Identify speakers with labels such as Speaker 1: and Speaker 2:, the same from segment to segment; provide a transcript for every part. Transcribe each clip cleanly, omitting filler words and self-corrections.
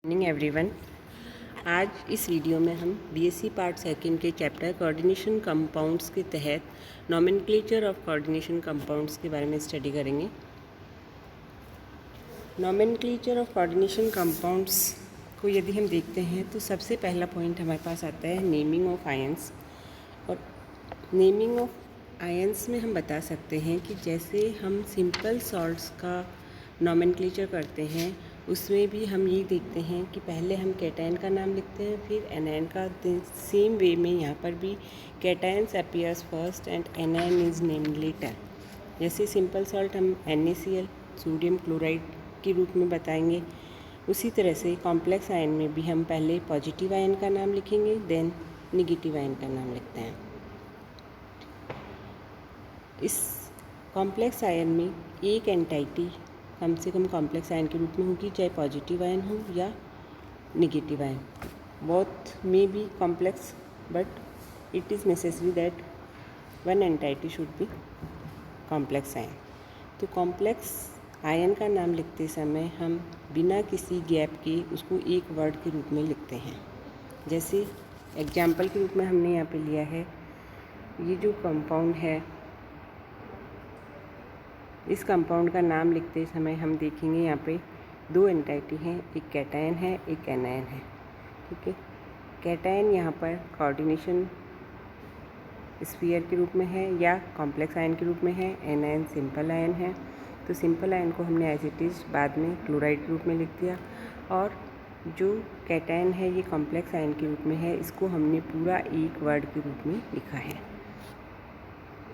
Speaker 1: Morning everyone. आज इस video में हम बीएससी पार्ट सेकंड के चैप्टर कोऑर्डिनेशन कंपाउंड्स के तहत नॉमेनक्लेचर ऑफ कोऑर्डिनेशन कंपाउंड्स के बारे में स्टडी करेंगे। नॉमेनक्लेचर ऑफ कोऑर्डिनेशन कंपाउंड्स को यदि हम देखते हैं तो सबसे पहला पॉइंट हमारे पास आता है नेमिंग ऑफ आयंस। और नेमिंग ऑफ आयंस में हम बता सकते हैं कि जैसे हम सिंपल सॉल्ट्स का नॉमेनक्लेचर करते हैं उसमें भी हम ये देखते हैं कि पहले हम कैटायन का नाम लिखते हैं फिर एनायन का। सेम वे में यहाँ पर भी cations appears first and anion is named later. जैसे सिंपल सॉल्ट हम NaCl सोडियम क्लोराइड के रूप में बताएंगे, उसी तरह से कॉम्प्लेक्स आयन में भी हम पहले पॉजिटिव आयन का नाम लिखेंगे देन निगेटिव आयन का नाम लिखते हैं। इस कॉम्प्लेक्स आयन में एक एंटाइटी कम से कम कॉम्प्लेक्स आयन के रूप में होगी, चाहे पॉजिटिव आयन हो या निगेटिव आयन। बोथ में be complex but it is necessary that one entity should be complex ion. तो कॉम्प्लेक्स आयन का नाम लिखते समय हम बिना किसी गैप के उसको एक वर्ड के रूप में लिखते हैं। जैसे एग्जाम्पल के रूप में हमने यहाँ पे लिया है, ये जो कंपाउंड है इस कंपाउंड का नाम लिखते समय हम देखेंगे यहाँ पे दो एंटाइटी हैं, एक कैटायन है एक एनायन है। ठीक है, कैटायन यहाँ पर कोऑर्डिनेशन स्फीयर के रूप में है या कॉम्प्लेक्स आयन के रूप में है, एनायन सिंपल आयन है। तो सिंपल आयन को हमने एज इट इज़ बाद में क्लोराइड के रूप में लिख दिया, और जो कैटायन है ये कॉम्प्लेक्स आयन के रूप में है, इसको हमने पूरा एक वर्ड के रूप में लिखा है।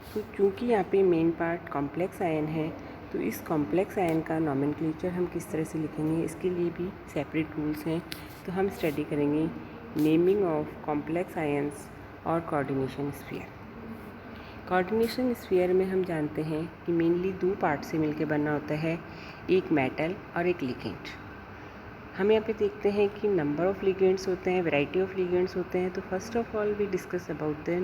Speaker 1: तो चूँकि यहाँ पे मेन पार्ट कॉम्प्लेक्स आयन है तो इस कॉम्प्लेक्स आयन का नॉमेनक्लेचर हम किस तरह से लिखेंगे, इसके लिए भी सेपरेट रूल्स हैं। तो हम स्टडी करेंगे नेमिंग ऑफ कॉम्प्लेक्स आयंस और कोऑर्डिनेशन स्फीयर। कोऑर्डिनेशन स्फीयर में हम जानते हैं कि मेनली दो पार्ट से मिलकर बना होता है, एक मेटल और एक लिगेंड। हम यहाँ पे देखते हैं कि नंबर ऑफ़ लिगेंड्स होते हैं, वैरायटी ऑफ लिगेंड्स होते हैं। तो first of all we discuss about the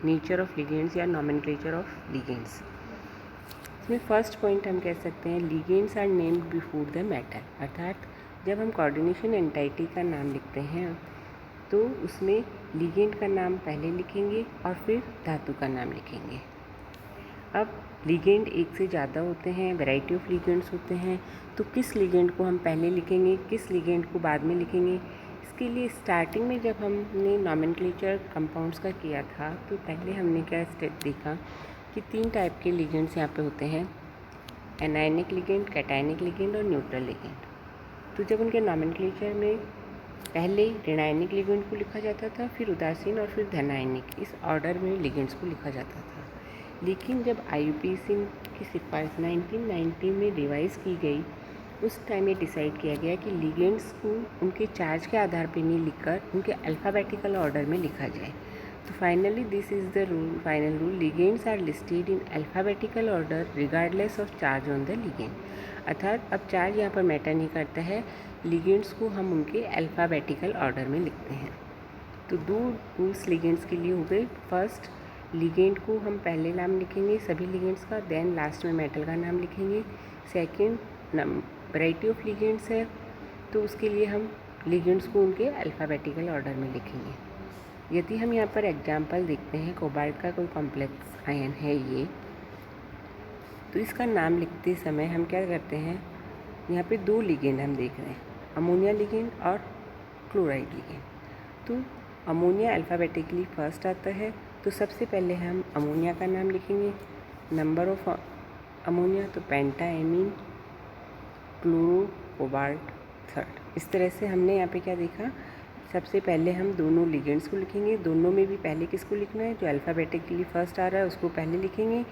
Speaker 1: nature of ligands या नॉमेनक्लेचर ऑफ लिगेंड्स। इसमें फर्स्ट पॉइंट हम कह सकते हैं ligands are named before the metal. अर्थात जब हम कोऑर्डिनेशन एंटाइटी का नाम लिखते हैं तो उसमें लिगेंड का नाम पहले लिखेंगे और फिर धातु का नाम लिखेंगे। अब लिगेंड एक से ज़्यादा होते हैं, वैरायटी ऑफ लिगेंड्स होते हैं, तो किस लिगेंड को हम पहले लिखेंगे किस लिगेंड को बाद में लिखेंगे, इसके लिए स्टार्टिंग में जब हमने नॉमेनक्लेचर कंपाउंड्स का किया था तो पहले हमने क्या स्टेप देखा कि तीन टाइप के लिगेंड्स यहाँ पे होते हैं, एनायनिक लिगेंड, कैटायनिक लिगेंड और न्यूट्रल लिगेंड। तो जब उनके नॉमेनक्लेचर में पहले ऋणायनिक लिगेंड को लिखा जाता था, फिर उदासीन और फिर धनायनिक, इस ऑर्डर में लिगेंड्स को लिखा जाता था। लेकिन जब IUPAC की सिफारिश 1990 में रिवाइज़ की गई उस टाइम ये डिसाइड किया गया कि लिगेंड्स को उनके चार्ज के आधार पर नहीं लिखकर उनके अल्फ़ाबेटिकल ऑर्डर में लिखा जाए। तो finally this is the rule, final rule, ligands are listed in alphabetical order regardless of charge on the ligand. अर्थात अब चार्ज यहाँ पर मैटर नहीं करता है, लिगेंड्स को हम उनके अल्फ़ाबेटिकल ऑर्डर में लिखते हैं। तो दो रूल्स लिगेंड्स के लिए हो गए। फर्स्ट, लिगेंड को हम पहले नाम लिखेंगे सभी लिगेंड्स का, देन लास्ट में मेटल का नाम लिखेंगे। सेकंड, वैरायटी ऑफ लिगेंड्स है तो उसके लिए हम लिगेंड्स को उनके अल्फ़ाबेटिकल ऑर्डर में लिखेंगे। यदि हम यहाँ पर एग्जांपल देखते हैं, कोबाल्ट का कोई कॉम्प्लेक्स आयन है ये, तो इसका नाम लिखते समय हम क्या करते हैं, यहाँ पे दो लिगेंड हम देख रहे हैं, अमोनिया लिगेंड और क्लोराइड लिगेंड। तो अमोनिया अल्फ़ाबेटिकली फर्स्ट आता है, तो सबसे पहले हम अमोनिया का नाम लिखेंगे, नंबर ऑफ अमोनिया तो पेंटाएमीन, क्लोरो, कोबाल्ट थर्ड। इस तरह से हमने यहाँ पे क्या देखा, सबसे पहले हम दोनों लिगेंड्स को लिखेंगे, दोनों में भी पहले किसको लिखना है, जो अल्फ़ाबेटिकली फर्स्ट आ रहा है उसको पहले लिखेंगे,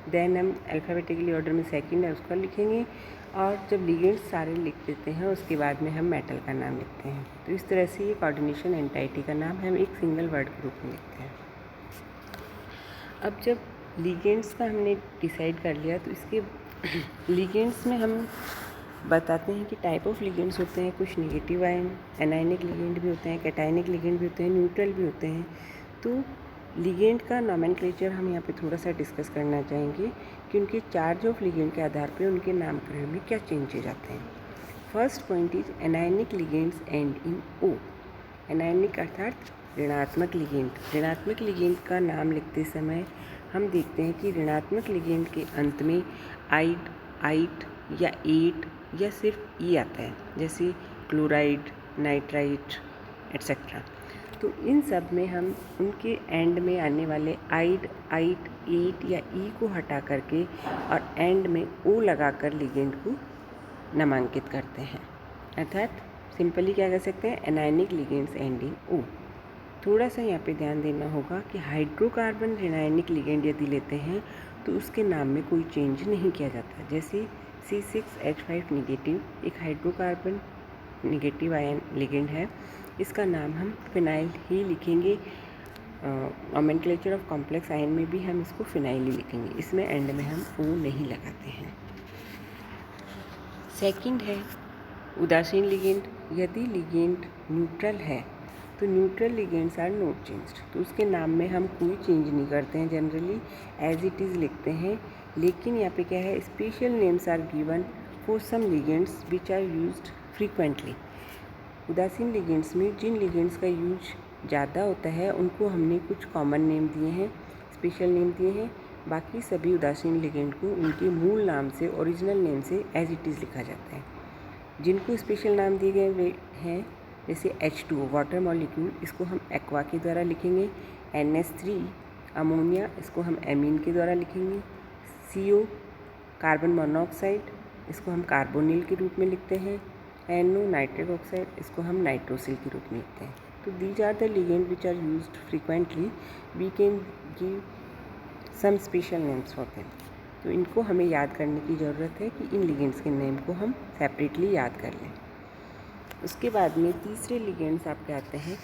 Speaker 1: देन हम अल्फ़ाबेटिकली ऑर्डर में सेकंड है उसका लिखेंगे, और जब लिगेंड्स सारे लिख देते हैं उसके बाद में हम मेटल का नाम लिखते हैं। तो इस तरह से ये कोऑर्डिनेशन एंटाइटी का नाम हम एक सिंगल वर्ड के रूप में लिखते हैं। अब जब लिगेंड्स का हमने डिसाइड कर लिया तो इसके लिगेंड्स में हम बताते हैं कि टाइप ऑफ लिगेंड्स होते हैं, कुछ नेगेटिव आयन एनायनिक लिगेंड भी होते हैं, कैटायनिक लिगेंड भी होते हैं, न्यूट्रल भी होते हैं। तो लिगेंड का नॉमेनक्लेचर हम यहाँ पे थोड़ा सा डिस्कस करना चाहेंगे कि उनके चार्ज ऑफ लिगेंड के आधार पे उनके नामकरण में क्या चेंजेज आते हैं। First point is anionic ligands and in o. Anionic अर्थात ऋणात्मक लिगेंड। ऋणात्मक लिगेंड का नाम लिखते समय हम देखते हैं कि ऋणात्मक लिगेंड के अंत में आइड, आइट या एट या सिर्फ ई आता है, जैसे क्लोराइड, नाइट्राइट एट्सेट्रा। तो इन सब में हम उनके एंड में आने वाले आइड, आइट, एट या ई को हटा करके और एंड में ओ लगाकर लिगेंड को नामांकित करते हैं। अर्थात सिंपली क्या कह सकते हैं, एनायनिक लिगेंड्स एंड इन ओ। थोड़ा सा यहाँ पे ध्यान देना होगा कि हाइड्रोकार्बन ऋणायनिक लिगेंड यदि लेते हैं तो उसके नाम में कोई चेंज नहीं किया जाता। जैसे C6H5 निगेटिव एक हाइड्रोकार्बन निगेटिव आयन लिगेंड है, इसका नाम हम फिनाइल ही लिखेंगे। नोमेनक्लेचर ऑफ कॉम्प्लेक्स आयन में भी हम इसको फिनाइल ही लिखेंगे, इसमें एंड में हम ओ नहीं लगाते हैं। सेकंड है उदासीन लिगेंड। यदि लिगेंड न्यूट्रल है तो neutral ligands are not changed, तो उसके नाम में हम कोई चेंज नहीं करते हैं, जनरली एज इट इज़ लिखते हैं। लेकिन यहाँ पे क्या है, special names are given for some ligands which are used frequently. उदासीन लिगेंड्स में जिन लिगेंड्स का यूज ज़्यादा होता है उनको हमने कुछ कॉमन नेम दिए हैं, स्पेशल नेम दिए हैं। बाकी सभी उदासीन लिगेंड को उनके मूल नाम से, ओरिजिनल नेम से एज इट इज़ लिखा जाता है। जिनको स्पेशल नाम दिए गए वे हैं, जैसे H2O वाटर मॉलिक्यूल, इसको हम एक्वा के द्वारा लिखेंगे। NH3 अमोनिया, इसको हम एमीन के द्वारा लिखेंगे। CO कार्बन मोनोऑक्साइड, इसको हम कार्बोनिल के रूप में लिखते हैं। NO नाइट्रिक ऑक्साइड, इसको हम नाइट्रोसिल के रूप में लिखते हैं। तो these are the ligand which are used frequently, we can give some special names for them. तो इनको हमें याद करने की ज़रूरत है कि इन लिगेंड्स के नेम को हम सेपरेटली याद कर लें। उसके बाद में तीसरे लिगेंड्स आपके आते हैं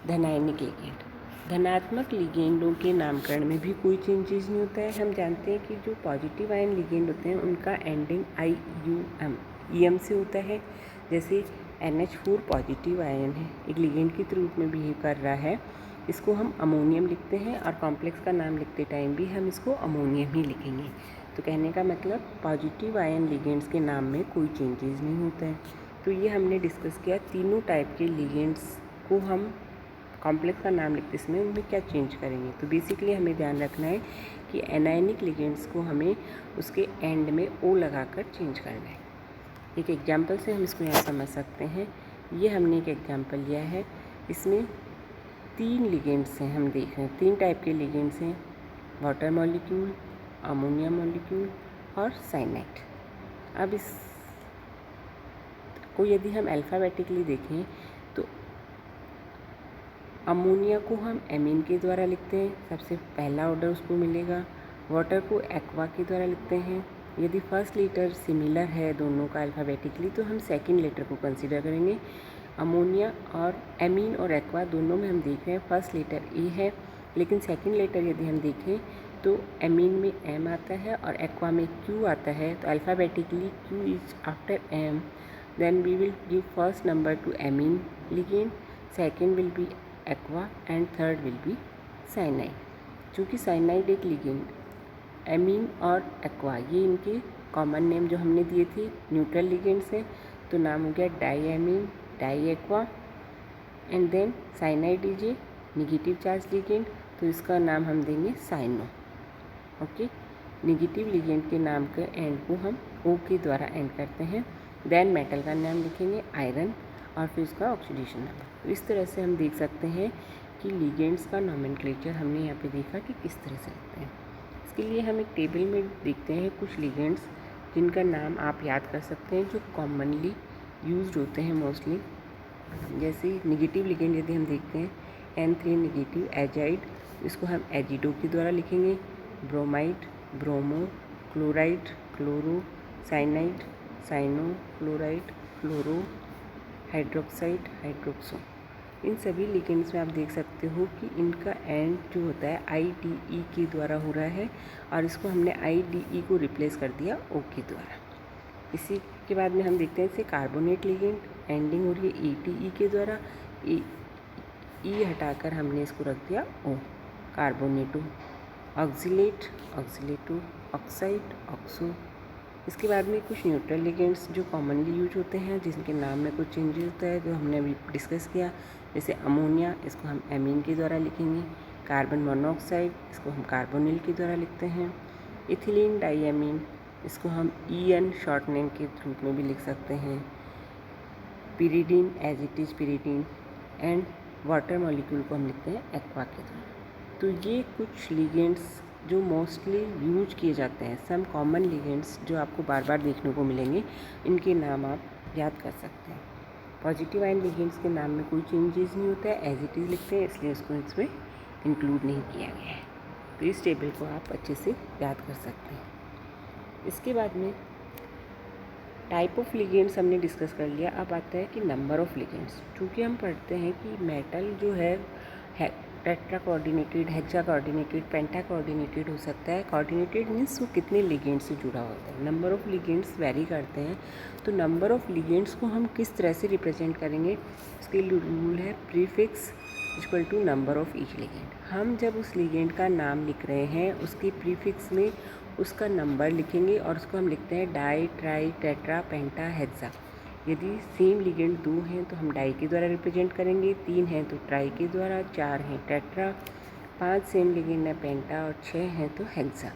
Speaker 1: धनायनिक लिगेंड। धनात्मक लिगेंडों के नामकरण में भी कोई चेंजेस नहीं होता है। हम जानते हैं कि जो पॉजिटिव आयन लिगेंड होते हैं उनका एंडिंग IUM से होता है। जैसे NH4 पॉजिटिव आयन है, एक लिगेंड के रूप में बिहेव कर रहा है, इसको हम अमोनियम लिखते हैं और कॉम्प्लेक्स का नाम लिखते टाइम भी हम इसको अमोनियम ही लिखेंगे। तो कहने का मतलब पॉजिटिव आयन लिगेंड्स के नाम में कोई चेंजेस नहीं होता है। तो ये हमने डिस्कस किया तीनों टाइप के लिगेंड्स को हम कॉम्प्लेक्स का नाम लिखते समय उनमें क्या चेंज करेंगे। तो बेसिकली हमें ध्यान रखना है कि एनायनिक लिगेंड्स को हमें उसके एंड में ओ लगाकर चेंज करना है। एक एग्जाम्पल से हम इसको यहाँ समझ सकते हैं। ये हमने एक एग्जाम्पल लिया है, इसमें 3 लिगेंड्स हैं, हम देख रहे हैं 3 टाइप के लिगेंड्स हैं, वाटर मॉलिक्यूल, अमोनिया मॉलिक्यूल और साइनाइड। अब इस को यदि हम अल्फ़ाबेटिकली देखें तो अमोनिया को हम एमीन के द्वारा लिखते हैं, सबसे पहला ऑर्डर उसको मिलेगा। वाटर को एक्वा के द्वारा लिखते हैं। यदि फर्स्ट लेटर सिमिलर है दोनों का अल्फ़ाबेटिकली तो हम सेकंड लेटर को कंसीडर करेंगे। अमोनिया और एमीन और एक्वा दोनों में हम देख रहे हैं फर्स्ट लेटर ए है, लेकिन सेकंड लेटर यदि हम देखें तो एमीन में एम आता है और एक्वा में क्यू आता है। तो alphabetically Q is after M, then we will give first number to amine ligand, second will be aqua and third will be cyanide. चूँकि साइनाइड एक लिगेंड, एमीन और एक्वा ये इनके कॉमन नेम जो हमने दिए थे न्यूट्रल लिगेंड्स हैं, तो नाम हो गया diammine, diaqua. And then cyanide is a negative charge ligand, तो इसका नाम हम देंगे साइनो। ओके, निगेटिव लिगेंड के नाम के एंड को हम ओ के द्वारा एंड करते हैं। देन मेटल का नाम लिखेंगे आयरन और फिर उसका ऑक्सीडेशन नंबर। तो इस तरह से हम देख सकते हैं कि लिगेंड्स का नोमेनक्लेचर हमने यहाँ पे देखा कि किस तरह से लिखते हैं। इसके लिए हम एक टेबल में देखते हैं कुछ लिगेंड्स जिनका नाम आप याद कर सकते हैं, जो कॉमनली यूज्ड होते हैं मोस्टली। जैसे निगेटिव लिगेंड यदि हम देखते हैं N3 निगेटिव एजाइड, इसको हम एजिडो के द्वारा लिखेंगे। Bromide, bromo, chloride, chloro, cyanide, cyano, chloride, chloro, hydroxide, hydroxo. इन सभी लिगेंड्स में आप देख सकते हो कि इनका एंड जो होता है IDE के द्वारा हो रहा है और इसको हमने IDE को रिप्लेस कर दिया O के द्वारा। इसी के बाद में हम देखते हैं इसे कार्बोनेट लिगेंड, एंडिंग हो रही है ATE के द्वारा, E हटाकर हमने इसको रख दिया O, कार्बोनेटो। ऑक्जिलेट, ऑक्जिलेटो, ऑक्साइड, ऑक्सो, इसके बाद में कुछ न्यूट्रल लिगेंड्स जो कॉमनली यूज होते हैं, जिनके नाम में कुछ चेंजेस होता है, जो हमने अभी डिस्कस किया। जैसे अमोनिया, इसको हम एमीन के द्वारा लिखेंगे। कार्बन मोनोऑक्साइड, इसको हम कार्बोनिल के द्वारा लिखते हैं। इथिलीन डाइएमीन, इसको हम EN शॉर्ट नेम के रूप में भी लिख सकते हैं। Pyridine, as it is pyridine. And water molecule को हम लिखते हैं एक्वा के द्वारा। तो ये कुछ लिगेंड्स जो मोस्टली यूज किए जाते हैं, सम कॉमन लिगेंड्स जो आपको बार बार देखने को मिलेंगे, इनके नाम आप याद कर सकते हैं। पॉजिटिव आयन लिगेंड्स के नाम में कोई चेंजेस नहीं होता है, एज इट इज़ लिखते हैं, इसलिए इसको इसमें इंक्लूड नहीं किया गया है। तो इस टेबल को आप अच्छे से याद कर सकते हैं। इसके बाद में टाइप ऑफ लिगेंड्स हमने डिस्कस कर लिया। अब आता है कि नंबर ऑफ लिगेंड्स। चूँकि हम पढ़ते हैं कि मेटल जो है tetra coordinated, hexa coordinated, penta coordinated हो सकता है। कोऑर्डिनेटेड मीन्स वो कितने लिगेंड्स से जुड़ा होता है। नंबर ऑफ लिगेंड्स वेरी करते हैं। तो नंबर ऑफ लिगेंड्स को हम किस तरह से रिप्रेजेंट करेंगे, इसके रूल है prefix equal to number of each ligand. हम जब उस लिगेंड का नाम लिख रहे हैं, उसके प्रीफिक्स में उसका नंबर लिखेंगे और उसको हम लिखते हैं डाई, ट्राई, टेट्रा, पेंटा, हेक्सा। यदि सेम लिगेंड 2 हैं तो हम डाई के द्वारा रिप्रेजेंट करेंगे, 3 हैं तो ट्राई के द्वारा, 4 हैं टेट्रा, 5 सेम लिगेंड है पेंटा और 6 हैं तो हेक्सा।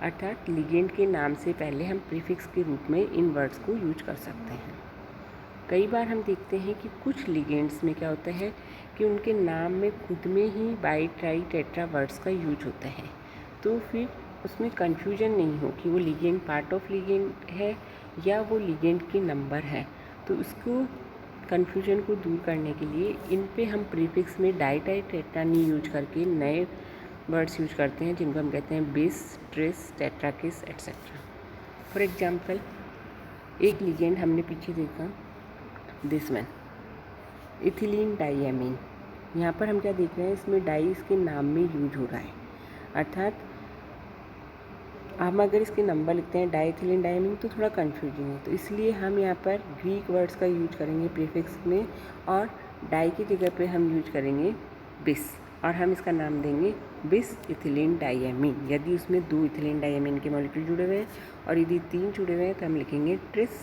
Speaker 1: अर्थात लिगेंड के नाम से पहले हम प्रीफिक्स के रूप में इन वर्ड्स को यूज कर सकते हैं। कई बार हम देखते हैं कि कुछ लिगेंड्स में क्या होता है कि उनके नाम में खुद में ही बाई, ट्राई, टेट्रा वर्ड्स का यूज होता है। तो फिर उसमें कन्फ्यूजन नहीं हो कि वो लिगेंड पार्ट ऑफ लिगेंड है या वो लिगेंड की नंबर है। तो उसको कन्फ्यूजन को दूर करने के लिए इन पे हम प्रीफिक्स में डाई, ट्राई, टेट्रा नहीं यूज करके नए वर्ड्स यूज करते हैं, जिनको हम कहते हैं bis, tris, tetrakis etcetera. For example, एक लिगेंड हमने पीछे देखा, दिस वन, इथिलीन डाइएमीन। यहाँ पर हम क्या देख रहे हैं, इसमें डाई इसके नाम में यूज हो रहा है। अर्थात हम अगर इसके नंबर लिखते हैं डाइथिलीन डाइएमीन तो थोड़ा कन्फ्यूजिंग है। तो इसलिए हम यहाँ पर ग्रीक वर्ड्स का यूज करेंगे प्रीफिक्स में, और डाई की जगह पे हम यूज करेंगे बिस, और हम इसका नाम देंगे बिस इथिलीन डाइएमीन। यदि उसमें 2 इथिलीन डाइएमीन के मॉलिक्यूल जुड़े हुए हैं और यदि 3 जुड़े हुए हैं तो हम लिखेंगे ट्रिस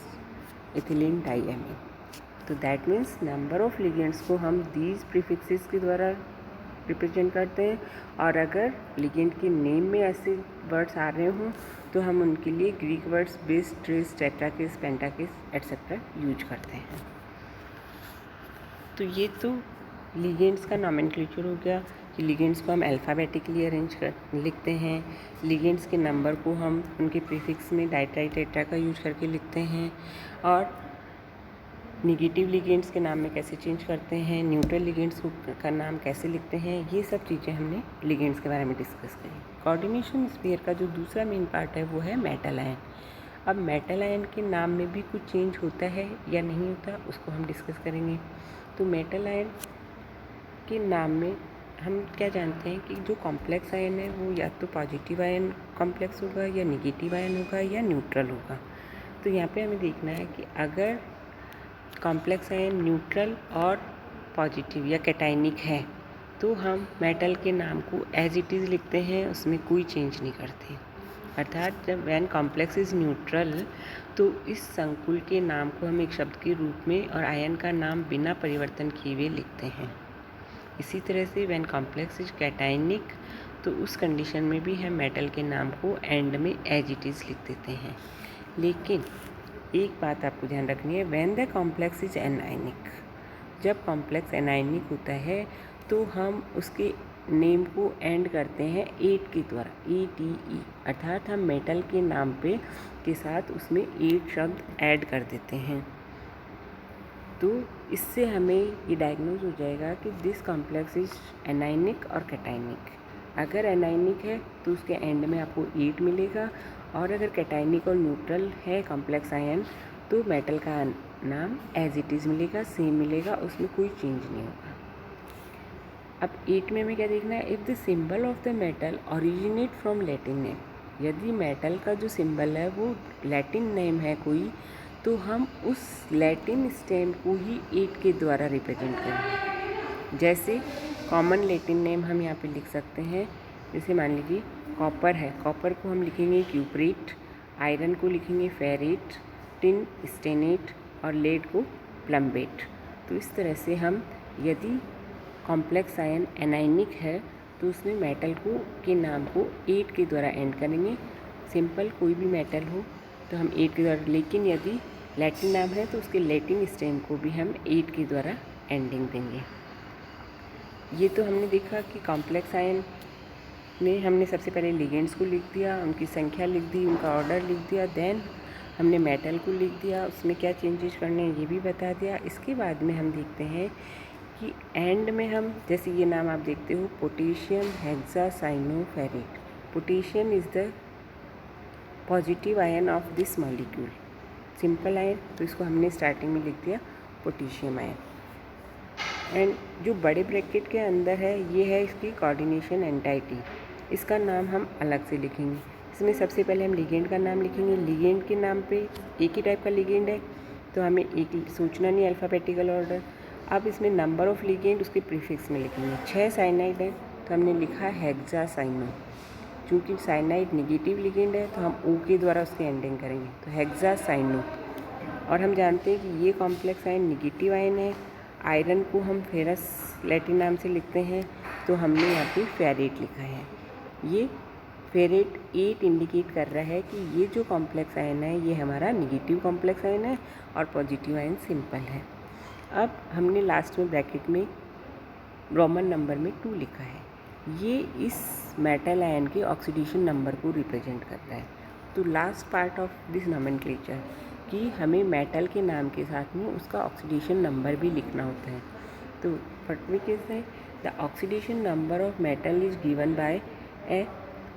Speaker 1: इथिलीन डाइएमीन। तो that means number of ligands को हम दीज प्रीफिक्सेस के द्वारा रिप्रेजेंट करते हैं, और अगर लिगेंड के नेम में ऐसे वर्ड्स आ रहे हों तो हम उनके लिए ग्रीक वर्ड्स बिस, ट्रिस, टेट्राकिस, पेंटाकिस एट्सेट्रा यूज करते हैं। तो ये तो लिगेंड्स का नॉमेनक्लेचर हो गया कि लिगेंड्स को हम अल्फ़ाबेटिकली अरेंज कर लिखते हैं। लिगेंड्स के नंबर को हम उनके प्रीफिक्स में डाई, ट्राई, टेट्रा का यूज करके लिखते हैं, और निगेटिव लिगेंड्स के नाम में कैसे चेंज करते हैं, न्यूट्रल लिगेंड्स का नाम कैसे लिखते हैं, ये सब चीज़ें हमने लिगेंड्स के बारे में डिस्कस करी। कोऑर्डिनेशन स्फीयर का जो दूसरा मेन पार्ट है वो है मेटल आयन। अब मेटल आयन के नाम में भी कुछ चेंज होता है या नहीं होता, उसको हम डिस्कस करेंगे। तो मेटल आयन के नाम में हम क्या जानते हैं कि जो कॉम्प्लेक्स आयन है वो या तो पॉजिटिव आयन कॉम्प्लेक्स होगा, या निगेटिव आयन होगा, या न्यूट्रल होगा। तो यहाँ पे हमें देखना है कि अगर कॉम्प्लेक्स आयन न्यूट्रल और पॉजिटिव या कैटायनिक है तो हम मेटल के नाम को एज इट इज़ लिखते हैं, उसमें कोई चेंज नहीं करते। अर्थात जब वैन कॉम्प्लेक्स इज़ न्यूट्रल तो इस संकुल के नाम को हम एक शब्द के रूप में और आयन का नाम बिना परिवर्तन किए हुए लिखते हैं। इसी तरह से वैन कॉम्प्लेक्स इज कैटायनिक तो उस कंडीशन में भी हम मेटल के नाम को एंड में एज इट इज़ लिख देते हैं। लेकिन एक बात आपको ध्यान रखनी है, when the complex is anionic, जब कॉम्प्लेक्स एनायनिक होता है तो हम उसके नेम को एंड करते हैं 8 के द्वारा, ATE। अर्थात हम मेटल के नाम पे के साथ उसमें 8 शब्द ऐड कर देते हैं। तो इससे हमें ये डायग्नोज हो जाएगा कि दिस कॉम्प्लेक्स इज एनायनिक और कैटायनिक। अगर एनायनिक है तो उसके एंड में आपको 8 मिलेगा, और अगर कैटायनिक और न्यूट्रल है कॉम्प्लेक्स आयन तो मेटल का नाम एज इट इज़ मिलेगा, सेम मिलेगा, उसमें कोई चेंज नहीं होगा। अब 8 में हमें क्या देखना है, if the symbol of the metal originate from Latin name, यदि मेटल का जो सिंबल है वो लैटिन नेम है कोई, तो हम उस लैटिन स्टेम को ही 8 के द्वारा रिप्रेजेंट करेंगे। जैसे कॉमन लैटिन नेम हम यहाँ पे लिख सकते हैं, जैसे मान लीजिए कॉपर है, कॉपर को हम लिखेंगे क्यूप्रेट, आयरन को लिखेंगे फेरेट, टिन स्टेनेट और लेड को प्लम्बेट। तो इस तरह से हम यदि कॉम्प्लेक्स आयन एनाइनिक है तो उसमें मेटल को के नाम को 8 के द्वारा एंड करेंगे। सिंपल कोई भी मेटल हो तो हम 8 के द्वारा, लेकिन यदि लैटिन नाम है तो उसके लैटिन स्टेम को भी हम 8 के द्वारा एंडिंग देंगे। ये तो हमने देखा कि कॉम्प्लेक्स आयन में हमने सबसे पहले लिगेंड्स को लिख दिया, उनकी संख्या लिख दी, उनका ऑर्डर लिख दिया, देन हमने मेटल को लिख दिया, उसमें क्या चेंजेस करने हैं ये भी बता दिया। इसके बाद में हम देखते हैं कि एंड में हम, जैसे ये नाम आप देखते हो potassium hexacyanoferrate, potassium is the positive ion of this molecule, simple ion, तो इसको हमने स्टार्टिंग में लिख दिया पोटेशियम आयन। एंड जो बड़े ब्रैकेट के अंदर है ये है इसकी कोऑर्डिनेशन एंटाइटी, इसका नाम हम अलग से लिखेंगे। इसमें सबसे पहले हम लिगेंड का नाम लिखेंगे। लिगेंड के नाम पे एक ही टाइप का लिगेंड है तो हमें एक सोचना नहीं, अल्फ़ाबेटिकल ऑर्डर। अब इसमें नंबर ऑफ़ लिगेंड उसके प्रीफिक्स में लिखेंगे। 6 साइनाइड है तो हमने लिखा हेक्सासाइनो, क्योंकि साइनाइड निगेटिव लिगेंड है तो हम ओ के द्वारा उसकी एंडिंग करेंगे, तो हेक्सासाइनो। और हम जानते हैं कि ये कॉम्प्लेक्स आयन निगेटिव आयन है। आयरन को हम फेरस लैटिन नाम से लिखते हैं तो हमने यहाँ पे फेरेट लिखा है। ये फेरेट 8 इंडिकेट कर रहा है कि ये जो कॉम्प्लेक्स आयन है ये हमारा निगेटिव कॉम्प्लेक्स आयन है और पॉजिटिव आयन सिंपल है। अब हमने लास्ट में ब्रैकेट में रोमन नंबर में 2 लिखा है, ये इस मेटल आयन के ऑक्सीडेशन नंबर को रिप्रेजेंट करता है। तो last part of this nomenclature कि हमें मेटल के नाम के साथ में उसका ऑक्सीडेशन नंबर भी लिखना होता है। तो what we can say the oxidation number of metal is given by a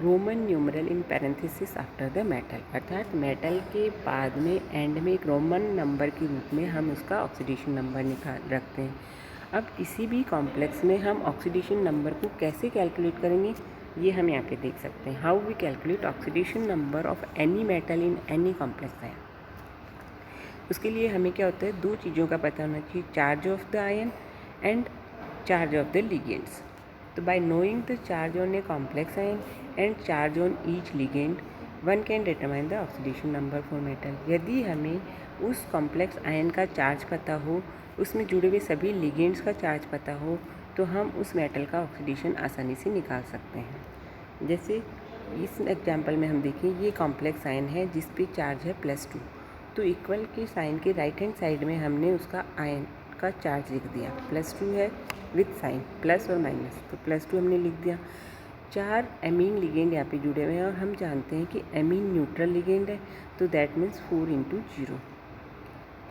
Speaker 1: Roman numeral in parenthesis after the metal, अर्थात मेटल के बाद में एंड में एक रोमन नंबर के रूप में हम उसका ऑक्सीडेशन नंबर रखते हैं। अब किसी भी कॉम्प्लेक्स में हम ऑक्सीडेशन नंबर को कैसे कैलकुलेट करेंगे ये हम यहाँ पे देख सकते हैं। How we calculate oxidation number of any metal in any complex ion. उसके लिए हमें क्या होता है, 2 चीज़ों का पता होना चाहिए, charge of the ion and charge of the ligands. तो by knowing the charge on a complex ion and charge on each ligand one can determine the oxidation number for metal. यदि हमें उस कॉम्प्लेक्स आयन का charge पता हो, उसमें जुड़े हुए सभी लिगेंड्स का चार्ज पता हो, तो हम उस मेटल का ऑक्सीडेशन आसानी से निकाल सकते हैं। जैसे इस एग्जाम्पल में हम देखें, ये कॉम्प्लेक्स आयन है जिस पे चार्ज है +2, तो इक्वल के साइन के राइट हैंड साइड में हमने उसका आयन का चार्ज लिख दिया। +2 है विथ साइन प्लस और माइनस, तो +2 हमने लिख दिया। 4 एमीन लिगेंड यहाँ पे जुड़े हुए हैं और हम जानते हैं कि एमीन न्यूट्रल लिगेंड है, तो दैट मीन्स 4 × 0।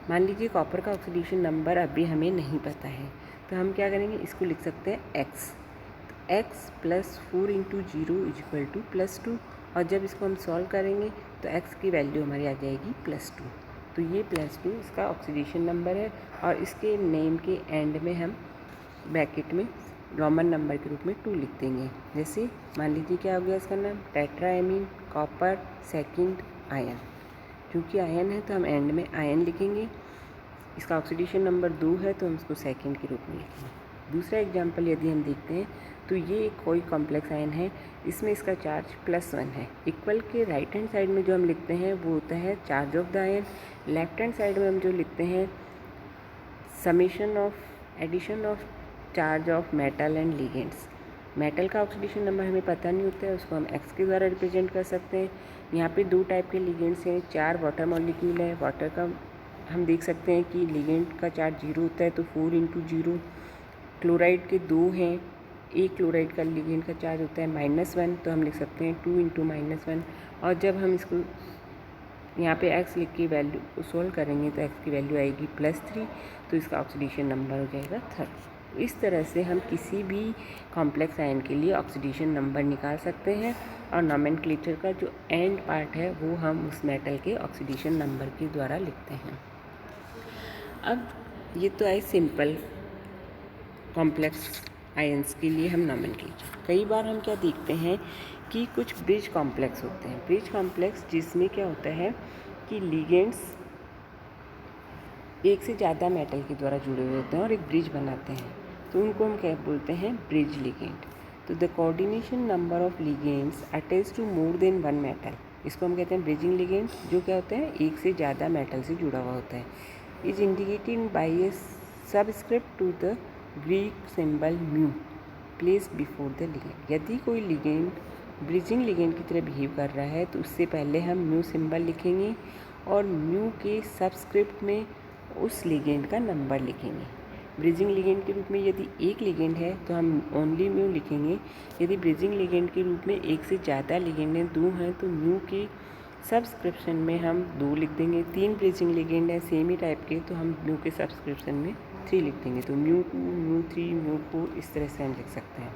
Speaker 1: मान लीजिए कॉपर का ऑक्सीडेशन नंबर अभी हमें नहीं पता है, तो हम क्या करेंगे, इसको लिख सकते हैं x, तो x + 4 × 0 = +2, और जब इसको हम सॉल्व करेंगे तो x की वैल्यू हमारी आ जाएगी +2। तो ये +2 इसका ऑक्सीडेशन नंबर है और इसके नेम के एंड में हम ब्रैकेट में रोमन नंबर के रूप में 2 लिख देंगे। जैसे मान लीजिए क्या हो गया इसका नाम, टेट्राएमीन कॉपर सेकंड आयन। क्योंकि आयन है तो हम एंड में आयन लिखेंगे। इसका ऑक्सीडेशन नंबर 2 है तो हम इसको सेकंड के रूप में लिखेंगे। दूसरा एग्जांपल यदि हम देखते हैं तो ये कोई कॉम्प्लेक्स आयन है, इसमें इसका चार्ज +1 है। इक्वल के राइट हैंड साइड में जो हम लिखते हैं वो होता है charge of the ion. Left hand side में हम जो लिखते हैं summation of addition of charge of metal and ligands. Metal का ऑक्सीडेशन नंबर हमें पता नहीं होता है, उसको हम x के द्वारा रिप्रेजेंट कर सकते हैं। यहाँ पे 2 टाइप के लिगेंड्स हैं, 4 वाटर मॉलिक्यूल है। वाटर का हम देख सकते हैं कि लिगेंड का चार्ज 0 होता है, तो 4 × 0। क्लोराइड के 2 हैं, एक क्लोराइड का लिगेंड का चार्ज होता है -1, तो हम लिख सकते हैं 2 × -1। और जब हम इसको यहाँ पे x लिख के वैल्यू को सोल्व करेंगे तो x की वैल्यू आएगी +3, तो इसका ऑक्सीडेशन नंबर हो जाएगा 3rd। इस तरह से हम किसी भी कॉम्प्लेक्स आयन के लिए ऑक्सीडेशन नंबर निकाल सकते हैं और नोमेनक्लेचर का जो एंड पार्ट है वो हम उस मेटल के ऑक्सीडेशन नंबर के द्वारा लिखते हैं। अब ये तो आए सिंपल कॉम्प्लेक्स आयंस के लिए हम नोमेनक्लेचर। कई बार हम क्या देखते हैं कि कुछ ब्रिज कॉम्प्लेक्स होते हैं। ब्रिज कॉम्प्लेक्स जिसमें क्या होता है कि लिगेंड्स एक से ज़्यादा मेटल के द्वारा जुड़े हुए होते हैं और एक ब्रिज बनाते हैं, तो उनको हम क्या बोलते हैं, ब्रिज लिगेंड। तो the coordination number of ligands attach to more than one metal, इसको हम कहते हैं ब्रिजिंग लिगेंड, जो क्या होता है एक से ज़्यादा मेटल से जुड़ा हुआ होता है। Is indicated by a subscript to the Greek symbol mu placed before the ligand. यदि कोई लिगेंड ब्रिजिंग लिगेंड की तरह बिहेव कर रहा है तो उससे पहले हम म्यू सिंबल लिखेंगे और म्यू के सबस्क्रिप्ट में उस लिगेंड का नंबर लिखेंगे। ब्रिजिंग लिगेंड के रूप में यदि एक लिगेंड है तो हम ओनली म्यू लिखेंगे। यदि ब्रिजिंग लिगेंड के रूप में एक से ज़्यादा लिगेंड हैं, 2 हैं, तो म्यू के सब्सक्रिप्शन में हम 2 लिख देंगे। 3 ब्रिजिंग लिगेंड है सेम ही टाइप के, तो हम म्यू के सब्सक्रिप्शन में 3 लिख देंगे। तो म्यू 2, म्यू 3, म्यू 4 इस तरह से हम लिख सकते हैं।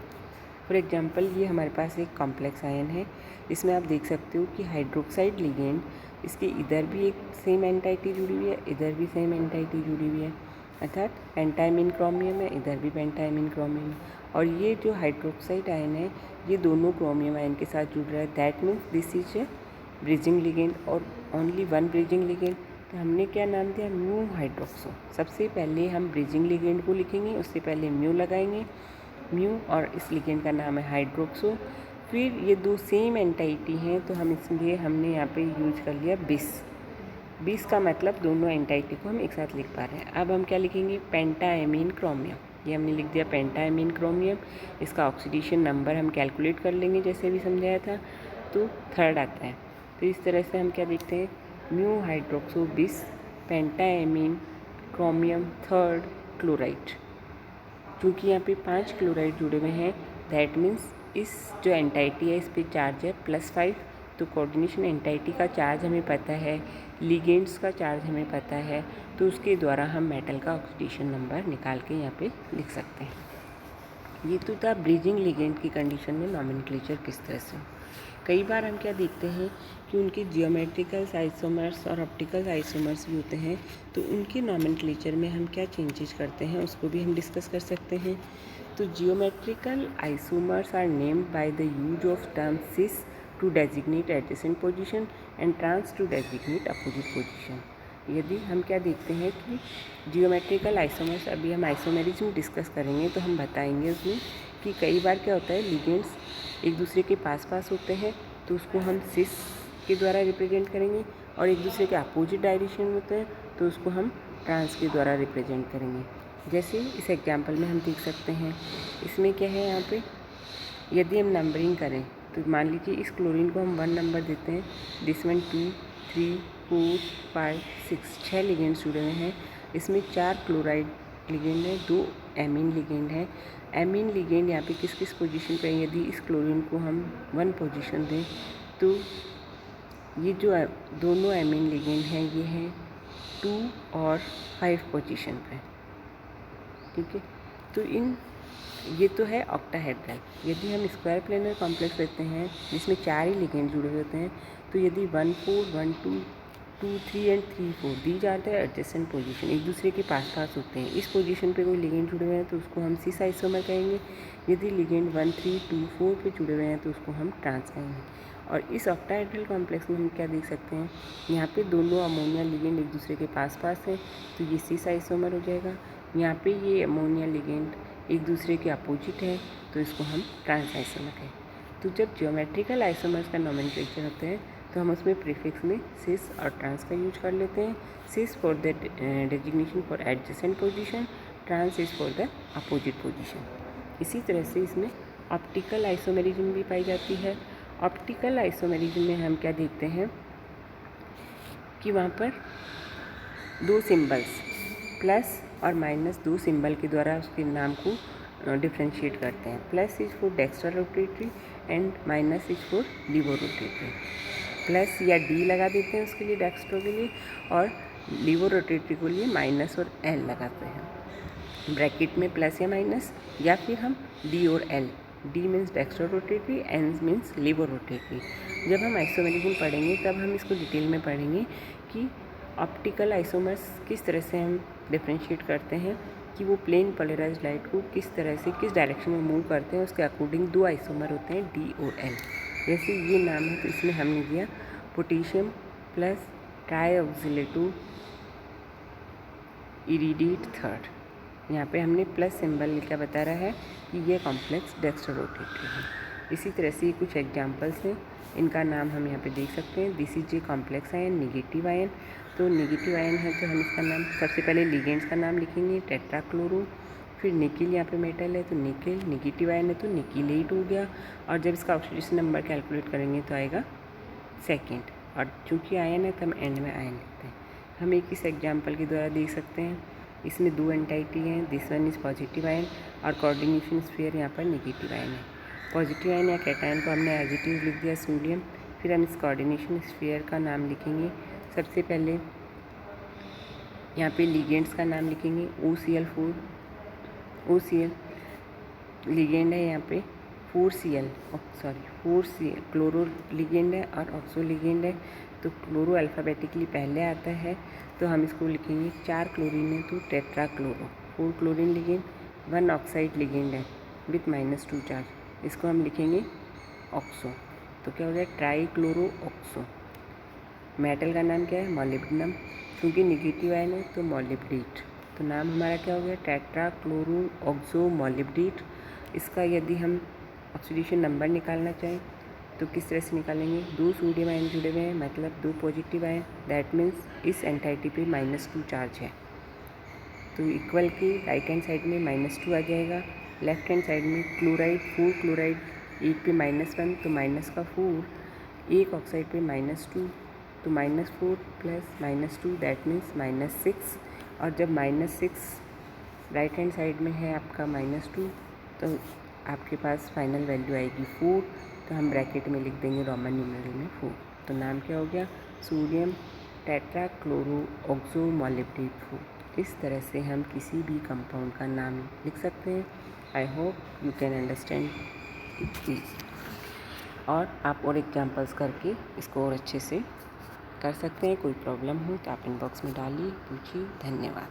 Speaker 1: फॉर एग्जांपल ये हमारे पास एक कॉम्प्लेक्स आयन है, इसमें आप देख सकते हो कि हाइड्रोक्साइड लिगेंड, इसके इधर भी एक सेम एंटाइटी जुड़ी हुई है, इधर भी सेम एंटाइटी जुड़ी हुई है, अर्थात पेंटाइमिन क्रोमियम है, इधर भी पेंटाइमिन क्रोमियम है। और ये जो हाइड्रोक्साइड आयन है ये दोनों क्रोमियम आयन के साथ जुड़ रहा है। That means this is a bridging ligand और ओनली वन ब्रिजिंग लिगेंड। तो हमने क्या नाम दिया, म्यू हाइड्रोक्सो। सबसे पहले हम ब्रिजिंग लिगेंड को लिखेंगे, उससे पहले म्यू लगाएंगे, म्यू, और इस लिगेंड का नाम है हाइड्रोक्सो। फिर ये 2 सेम एंटाइटी हैं तो हम इसलिए हमने यहाँ पे यूज कर लिया बिस का मतलब दोनों एंटाइटी को हम एक साथ लिख पा रहे हैं। अब हम क्या लिखेंगे, पेंटाएमीन क्रोमियम। ये हमने लिख दिया पेंटाएमीन क्रोमियम। इसका ऑक्सीडेशन नंबर हम कैलकुलेट कर लेंगे जैसे भी समझाया था, तो 3rd आता है। तो इस तरह से हम क्या देखते हैं, म्यू हाइड्रोक्सो बिस पेंटाएमीन क्रोमियम 3rd क्लोराइड। क्योंकि यहाँ पे 5 क्लोराइड जुड़े हुए हैं, दैट मीन्स इस जो एंटाइटी है इस पे चार्ज है +5। तो कोऑर्डिनेशन एंटाइटी का चार्ज हमें पता है, लिगेंड्स का चार्ज हमें पता है, तो उसके द्वारा हम मेटल का ऑक्सीडेशन नंबर निकाल के यहाँ पे लिख सकते हैं। ये तो था ब्रिजिंग लिगेंड की कंडीशन में नॉमेनक्लेचर किस तरह से हो। कई बार हम क्या देखते हैं कि उनके जियोमेट्रिकल आइसोमर्स और ऑप्टिकल आइसोमर्स भी होते हैं, तो उनके नॉमेनक्लेचर में हम क्या चेंजेस करते हैं उसको भी हम डिस्कस कर सकते हैं। तो geometrical isomers are named by the use of term cis to designate adjacent position and trans to designate opposite position. यदि हम क्या देखते हैं कि जियोमेट्रिकल आइसोमर्स, अभी हम आइसोमेरिज्म डिस्कस करेंगे तो हम बताएंगे उसमें कि कई बार क्या होता है लिगेंड्स एक दूसरे के पास होते हैं तो उसको हम सिस के द्वारा रिप्रेजेंट करेंगे, और एक दूसरे के अपोजिट डायरेक्शन में होते हैं तो उसको हम ट्रांस के द्वारा रिप्रेजेंट करेंगे। जैसे इस एग्जांपल में हम देख सकते हैं, इसमें क्या है, यहाँ पे यदि हम नंबरिंग करें तो मान लीजिए इस क्लोरीन को हम 1 नंबर देते हैं, दिस वन 2, 3, 4, 5, 6 6 लिगेंड्स जुड़े हुए हैं। इसमें 4 क्लोराइड लिगेंड है, 2 एमीन लिगेंड है। एमीन लिगेंड यहाँ पे किस किस पोजीशन पे है, यदि इस क्लोरीन को हम 1 पोजीशन दें तो ये जो दोनों एमीन लिगेंड हैं ये हैं 2 और 5 पोजीशन पे, ठीक है। तो ये तो है ऑक्टाहेड्रल। यदि हम स्क्वायर प्लेनर कॉम्प्लेक्स लेते हैं जिसमें 4 ही लिगेंड जुड़े होते हैं, तो यदि 1 4 1 2 2 3 एंड 3 4 दी जाता है एडजेसेंट पोजीशन, एक दूसरे के पास होते हैं, इस पोजीशन पे कोई लिगेंड जुड़े हुए हैं तो उसको हम सिस आइसोमर कहेंगे। यदि लिगेंड 1 3 2 4 पे जुड़े हुए हैं तो उसको हम ट्रांस कहेंगे। और इस ऑक्टाहेड्रल कॉम्प्लेक्स में हम क्या देख सकते हैं, यहाँ पे दोनों अमोनिया लिगेंड एक दूसरे के पास हैं तो ये सिस आइसोमर हो जाएगा। यहाँ पे ये अमोनिया लिगेंड एक दूसरे के अपोजिट है तो इसको हम ट्रांस आइसोमर कहें। तो जब ज्योमेट्रिकल आइसोमर्स का नॉमेनक्लेचर होते हैं तो हम उसमें प्रीफिक्स में सिस और ट्रांस का यूज कर लेते हैं। Cis for the designation for adjacent position, trans is for the opposite position. इसी तरह से इसमें ऑप्टिकल आइसोमेरिज्म भी पाई जाती है। ऑप्टिकल आइसोमेरिज्म में हम क्या देखते हैं कि वहाँ पर 2 सिंबल्स प्लस और माइनस 2 सिंबल के द्वारा उसके नाम को डिफ्रेंशिएट करते हैं। Plus is for dextrorotatory and minus is for levorotatory. Plus या डी लगा देते हैं उसके लिए डेक्स्ट्रो के लिए, और लीवो रोटेटरी के लिए माइनस और एल लगाते हैं ब्रैकेट में, प्लस या माइनस, या फिर हम डी और L. D means dextrorotatory, N means levorotatory. जब हम आइसोमेरिज्म पढ़ेंगे तब हम इसको डिटेल में पढ़ेंगे कि ऑप्टिकल आइसोमर्स किस तरह से हम डिफ्रेंशिएट करते हैं, कि वो प्लेन पोलराइज्ड लाइट को किस तरह से किस डायरेक्शन में मूव करते हैं, उसके अकॉर्डिंग 2 आइसोमर होते हैं डी और एल। जैसे ये नाम है तो इसमें हमने दिया पोटेशियम प्लस ट्राईऑक्सिलेटो इरिडेट 3rd। यहाँ पे हमने प्लस सिंबल क्या बता रहा है कि ये कॉम्प्लेक्स डेक्स्ट्रो रोटेटरी है। इसी तरह से कुछ एग्जांपल्स हैं, इनका नाम हम यहाँ पे देख सकते हैं। This is a complex ion, negative ion. तो नेगेटिव आयन है तो हम इसका नाम सबसे पहले लिगेंड्स का नाम लिखेंगे, टेट्राक्लोरो। फिर निकिल, यहाँ पे मेटल है तो निकिल, नेगेटिव आयन है तो निकिलेट हो गया। और जब इसका ऑक्सीडेशन नंबर कैलकुलेट करेंगे तो आएगा सेकेंड। और चूँकि आयन है तो हम एंड में आयन लिखते हैं। हम एक इस एग्जाम्पल के द्वारा देख सकते हैं, इसमें 2 एंटाइटी हैं, this one is positive ion और कोऑर्डिनेशन स्फीयर यहाँ पर नेगेटिव आयन है। पॉजिटिव आयन या कैटायन को हमने एज इट इज़ लिख दिया सोडियम। फिर हम इस कोऑर्डिनेशन स्फीयर का नाम लिखेंगे। सबसे पहले यहाँ पे लिगेंड्स का नाम लिखेंगे, OCl4, OCl लिगेंड है यहाँ पे, 4Cl क्लोरो लिगेंड है और ऑक्सो लिगेंड है। तो क्लोरो अल्फ़ाबेटिकली पहले आता है तो हम इसको लिखेंगे 4 क्लोरीन है तो टेट्राक्लोरो। 4 क्लोरीन लिगेंड, 1 ऑक्साइड लिगेंड है विथ -2 चार्ज, इसको हम लिखेंगे ऑक्सो। तो क्या हो गया, ट्राई क्लोरो ऑक्सो। मेटल का नाम क्या है, मॉलिब्डेनम। क्योंकि निगेटिव आयन है तो मॉलिब्डेट। तो नाम हमारा क्या हो गया, टेट्राक्लोरो ऑक्सो मॉलिब्डेट। इसका यदि हम ऑक्सीडेशन नंबर निकालना चाहें तो किस तरह से निकालेंगे, 2 सोडियम आयन जुड़े हुए हैं मतलब 2 पॉजिटिव आयन, दैट मीन्स इस एंटाइटी पे -2 चार्ज है। तो इक्वल के राइट हैंड साइड में -2 आ जाएगा, लेफ्ट हैंड साइड में क्लोराइड 4 क्लोराइड, एक पे -1 तो माइनस का 4, एक ऑक्साइड पे -2 तो -4 प्लस -2 दैट मीन्स -6। और जब -6 राइट हैंड साइड में है आपका -2 तो आपके पास फाइनल वैल्यू आएगी 4। तो हम ब्रैकेट में लिख देंगे रोमन न्यूमेरल में 4। तो नाम क्या हो गया, सोडियम टेट्राक्लोरो ऑक्सो मॉलिब्डेट 4। इस तरह से हम किसी भी कंपाउंड का नाम लिख सकते हैं। I hope you can understand it. और आप और एग्जांपल्स करके इसको और अच्छे से कर सकते हैं। कोई प्रॉब्लम हो तो आप इनबॉक्स में डालिए, पूछिए। धन्यवाद।